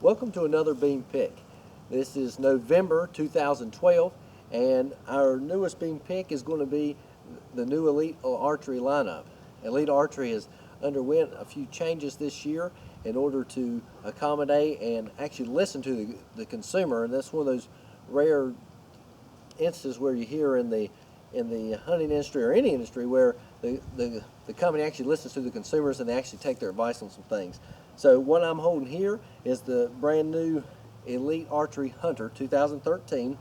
Welcome to another beam pick. This is November 2012, and our newest beam pick is going to be the new Elite Archery lineup. Elite Archery has underwent a few changes this year in order to accommodate and actually listen to the consumer, and that's one of those rare instances where you hear in the hunting industry or any industry where the company actually listens to the consumers and they actually take their advice on some things. So what I'm holding here is the brand new Elite Archery Hunter 2013.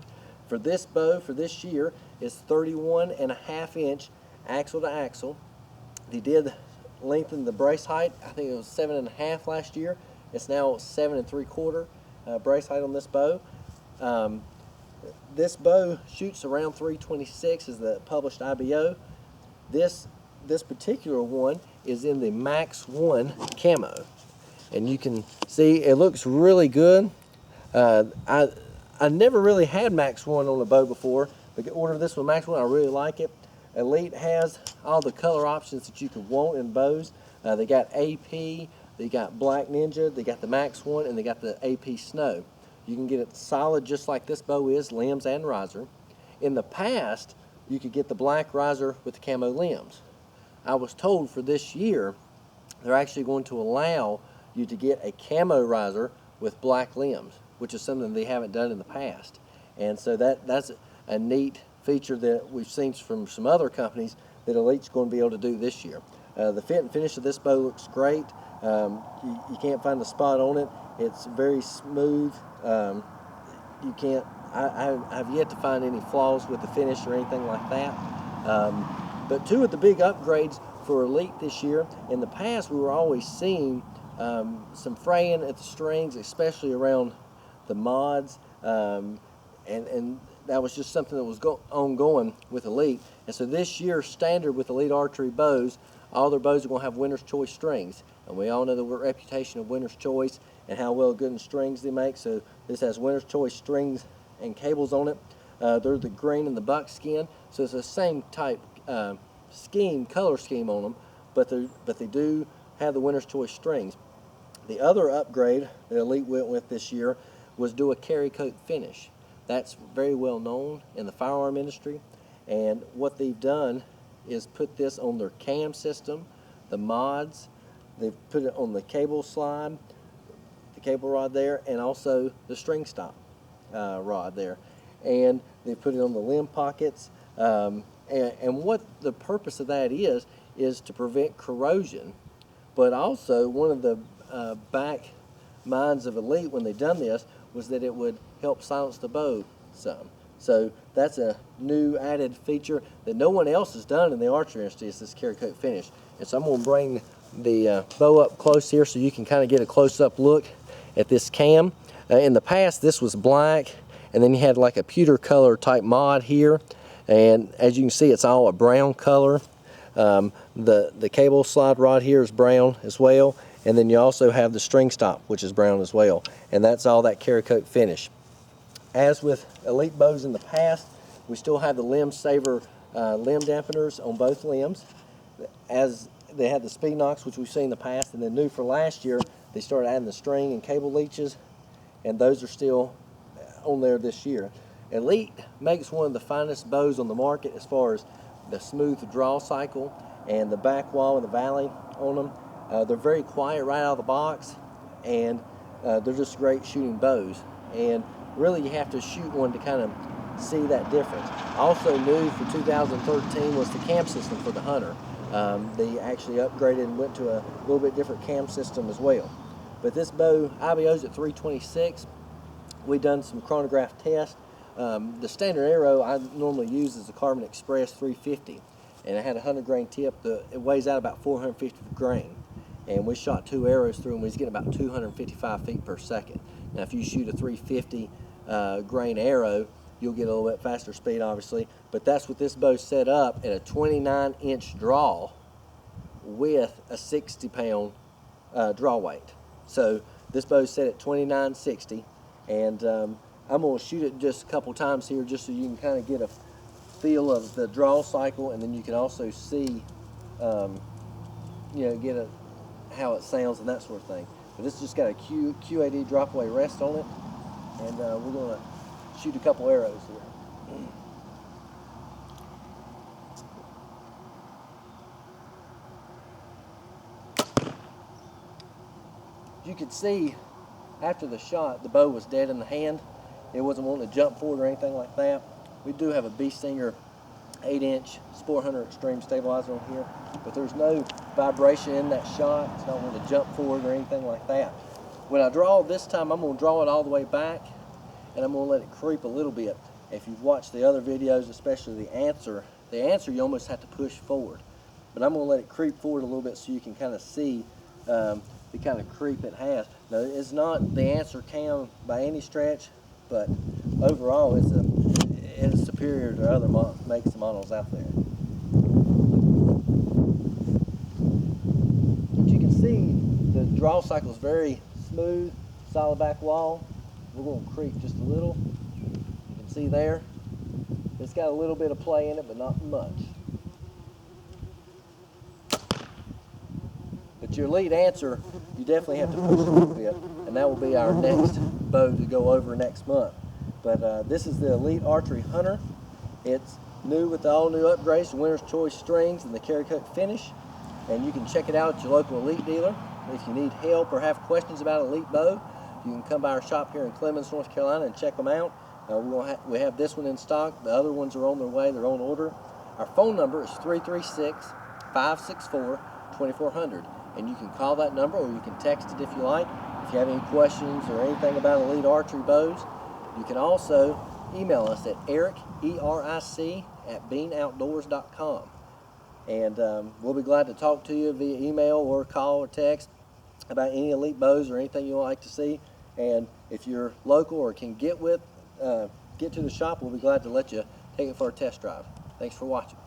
For this bow for this year is 31.5-inch axle to axle. They did lengthen the brace height. I think it was 7.5 last year. It's now 7.75 brace height on this bow. This bow shoots around 326 is the published IBO. This particular one is in the Max 1 camo, and you can see it looks really good. I never really had Max 1 on a bow before, but ordered this one Max 1. I really like it. Elite has all the color options that you could want in bows. They got AP, they got Black Ninja, they got the Max 1, and they got the AP Snow. You can get it solid just like this bow is, limbs and riser. In the past, you could get the black riser with the camo limbs. I was told for this year, they're actually going to allow you to get a camo riser with black limbs, which is something they haven't done in the past. And so that's a neat feature that we've seen from some other companies that Elite's going to be able to do this year. The fit and finish of this bow looks great. You can't find a spot on it. It's very smooth. You can't. I've yet to find any flaws with the finish or anything like that. But two of the big upgrades for Elite this year. In the past, we were always seeing some fraying at the strings, especially around the mods, and that was just something that was ongoing with Elite. And so this year, standard with Elite Archery bows, all their bows are going to have Winner's Choice strings. And we all know the reputation of Winner's Choice and how well good in strings they make. So this has Winner's Choice strings and cables on it. They're the green and the buckskin, so it's the same type color scheme on them, but they do have the Winner's Choice strings. The other upgrade that Elite went with this year was do a carry coat finish. That's very well known in the firearm industry, and what they've done is put this on their cam system, the mods. They've put it on the cable slide, the cable rod there, and also the string stop rod there. And they put it on the limb pockets. And what the purpose of that is to prevent corrosion. But also, one of the back minds of Elite when they done this was that it would help silence the bow some. So that's a new added feature that no one else has done in the archery industry, is this carry coat finish. And so I'm going to bring the bow up close here so you can kind of get a close-up look at this cam. In the past, this was black, and then you had like a pewter color type mod here, and as you can see, it's all a brown color. The cable slide rod here is brown as well, and then you also have the string stop, which is brown as well, and that's all that carry coat finish. As with Elite bows in the past, we still have the limb saver limb dampeners on both limbs. As they had the speed knocks, which we've seen in the past, and then new for last year, they started adding the string and cable leeches, and those are still on there this year. Elite makes one of the finest bows on the market as far as the smooth draw cycle and the back wall and the valley on them. They're very quiet right out of the box, and they're just great shooting bows. And really, you have to shoot one to kind of see that difference. Also new for 2013 was the cam system for the Hunter. They actually upgraded and went to a little bit different cam system as well. But this bow, IBO's at 326. We've done some chronograph tests. The standard arrow I normally use is the Carbon Express 350, and it had a 100-grain tip. It weighs out about 450 grain, and we shot 2 arrows through, and we was getting about 255 feet per second. Now, if you shoot a 350 grain arrow, you'll get a little bit faster speed, obviously, but that's what this bow's set up at a 29-inch draw with a 60-pound draw weight. So this bow's set at 2960, and I'm going to shoot it just a couple times here just so you can kind of get a feel of the draw cycle, and then you can also see, get how it sounds and that sort of thing. But this just got a QAD drop away rest on it, and we're going to shoot a couple arrows here. You could see after the shot, the bow was dead in the hand. It wasn't wanting to jump forward or anything like that. We do have a B Stinger 8-inch Sport Hunter Extreme stabilizer on here, but there's no vibration in that shot. It's not wanting to jump forward or anything like that. When I draw this time, I'm going to draw it all the way back, and I'm going to let it creep a little bit. If you've watched the other videos, especially the answer you almost have to push forward. But I'm going to let it creep forward a little bit so you can kind of see the kind of creep it has. Now, it's not the answer cam by any stretch, but overall it's superior to other makes and models out there. But you can see the draw cycle is very smooth, solid back wall. We're going to creep just a little. You can see there, it's got a little bit of play in it, but not much. But your lead answer, you definitely have to push a little bit, and that will be our next bow to go over next month. But this is the Elite Archery Hunter. It's new with all new upgrades, the Winner's Choice strings and the carry coat finish. And you can check it out at your local Elite dealer. If you need help or have questions about Elite bow, you can come by our shop here in Clemens, North Carolina, and check them out. We have this one in stock. The other ones are on their way. They're on order. Our phone number is 336-564-2400. And you can call that number or you can text it if you like. If you have any questions or anything about Elite Archery bows, you can also email us at eric@beanoutdoors.com. And we'll be glad to talk to you via email or call or text about any Elite bows or anything you would like to see. And if you're local or can get to the shop, we'll be glad to let you take it for a test drive. Thanks for watching.